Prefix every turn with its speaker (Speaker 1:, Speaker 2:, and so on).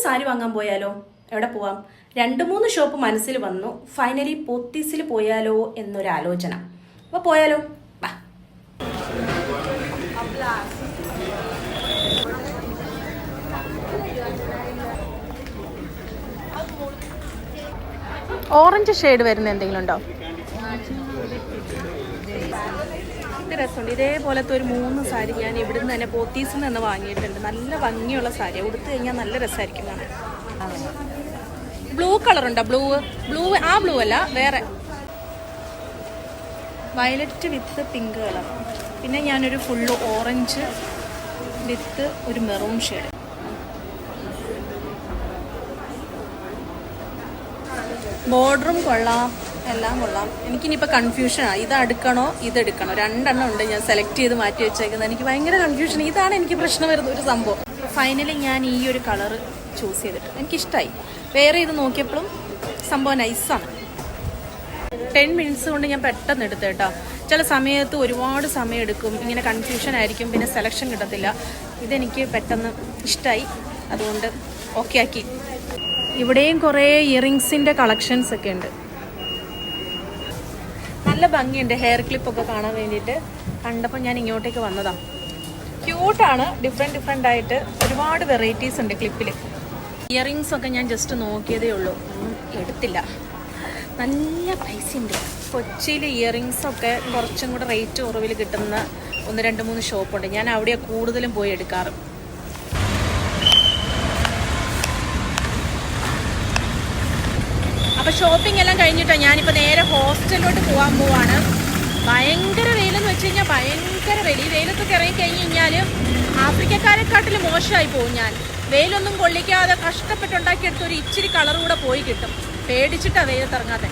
Speaker 1: സാരി വാങ്ങാൻ പോയാലോ? എവിടെ പോവാം? 2-3 ഷോപ്പ് മനസ്സിൽ വന്നു. ഫൈനലി പോത്തീസിൽ പോയാലോ എന്നൊരാലോചന. അപ്പോൾ പോയാലോ? വാ. ഓറഞ്ച് ഷെയ്ഡ് വരുന്ന എന്തെങ്കിലും ഉണ്ടോ? ഇത് രസമുണ്ട്. ഇതേപോലത്തെ ഒരു 3 സാരി ഞാൻ ഇവിടുന്ന് തന്നെ പോത്തീസിൽ നിന്ന് വാങ്ങിയിട്ടുണ്ട്. നല്ല ഭംഗിയുള്ള സാരി, ഉടുത്തു കഴിഞ്ഞാൽ നല്ല രസമായിരിക്കും കാണാൻ. ബ്ലൂ കളറുണ്ടോ? ബ്ലൂ ആ ബ്ലൂ അല്ല, വേറെ വയലറ്റ് വിത്ത് പിങ്ക് കളർ. പിന്നെ ഞാനൊരു ഫുള്ള് ഓറഞ്ച് വിത്ത് ഒരു മെറൂൺ ഷെയ്ഡ്. ബോർഡറും കൊള്ളാം, എല്ലാം കൊള്ളാം. എനിക്കിനിപ്പോൾ കൺഫ്യൂഷനാണ്, ഇതെടുക്കണോ ഇതെടുക്കണോ. 2 എണ്ണം ഉണ്ട് ഞാൻ സെലക്ട് ചെയ്ത് മാറ്റി വെച്ചേക്കുന്നത്. എനിക്ക് ഭയങ്കര കൺഫ്യൂഷൻ. ഇതാണ് എനിക്ക് പ്രശ്നം വരുന്ന ഒരു സംഭവം. ഫൈനലി ഞാൻ ഈ ഒരു കളർ ചൂസ് ചെയ്തിട്ട് എനിക്കിഷ്ടമായി. വേറെ ഇത് നോക്കിയപ്പോഴും സംഭവം നൈസാണ്. 10 മിനിറ്റ്സ് കൊണ്ട് ഞാൻ പെട്ടെന്ന് എടുത്തു കേട്ടോ. ചില സമയത്ത് ഒരുപാട് സമയം എടുക്കും, ഇങ്ങനെ കൺഫ്യൂഷൻ ആയിരിക്കും, പിന്നെ സെലക്ഷൻ കിട്ടത്തില്ല. ഇതെനിക്ക് പെട്ടെന്ന് ഇഷ്ടമായി, അതുകൊണ്ട് ഓക്കെ ആക്കി. ഇവിടെയും കുറേ ഇയറിങ്സിൻ്റെ കളക്ഷൻസ് ഒക്കെ ഉണ്ട്. നല്ല ഭംഗിയുണ്ട്. ഹെയർ ക്ലിപ്പൊക്കെ കാണാൻ വേണ്ടിയിട്ട് കണ്ടപ്പോൾ ഞാൻ ഇങ്ങോട്ടേക്ക് വന്നതാണ്. ക്യൂട്ടാണ്, ഡിഫറെൻ്റ് ആയിട്ട് ഒരുപാട് വെറൈറ്റീസ് ഉണ്ട് ക്ലിപ്പിൽ. ഇയറിങ്സ് ഒക്കെ ഞാൻ ജസ്റ്റ് നോക്കിയതേ ഉള്ളൂ, ഒന്നും എടുത്തില്ല. നല്ല പ്രൈസുണ്ട്. കൊച്ചിയിൽ ഇയറിങ്സൊക്കെ കുറച്ചും കൂടെ റേറ്റ് കുറവിൽ കിട്ടുന്ന 1-2-3 ഷോപ്പുണ്ട്. ഞാൻ അവിടെ കൂടുതലും പോയി എടുക്കാറ്. അപ്പോൾ ഷോപ്പിംഗ് എല്ലാം കഴിഞ്ഞിട്ടോ ഞാനിപ്പോൾ നേരെ ഹോസ്റ്റലിലോട്ട് പോവാണ്. ഭയങ്കര വെയിലെന്ന് വെച്ച് കഴിഞ്ഞാൽ ഭയങ്കര വെയിൽ. ഈ വെയിലത്തൊക്കെ ഇറങ്ങിക്കഴിഞ്ഞ് കഴിഞ്ഞാൽ ആഫ്രിക്കക്കാരെക്കാട്ടിലും മോശമായി പോകും ഞാൻ. വെയിലൊന്നും കൊള്ളിക്കാതെ കഷ്ടപ്പെട്ടുണ്ടാക്കിയെടുത്ത് ഒരു ഇച്ചിരി കളർ കൂടെ പോയി കിട്ടും. പേടിച്ചിട്ടാണ് വെയിലത്തിറങ്ങാതെ.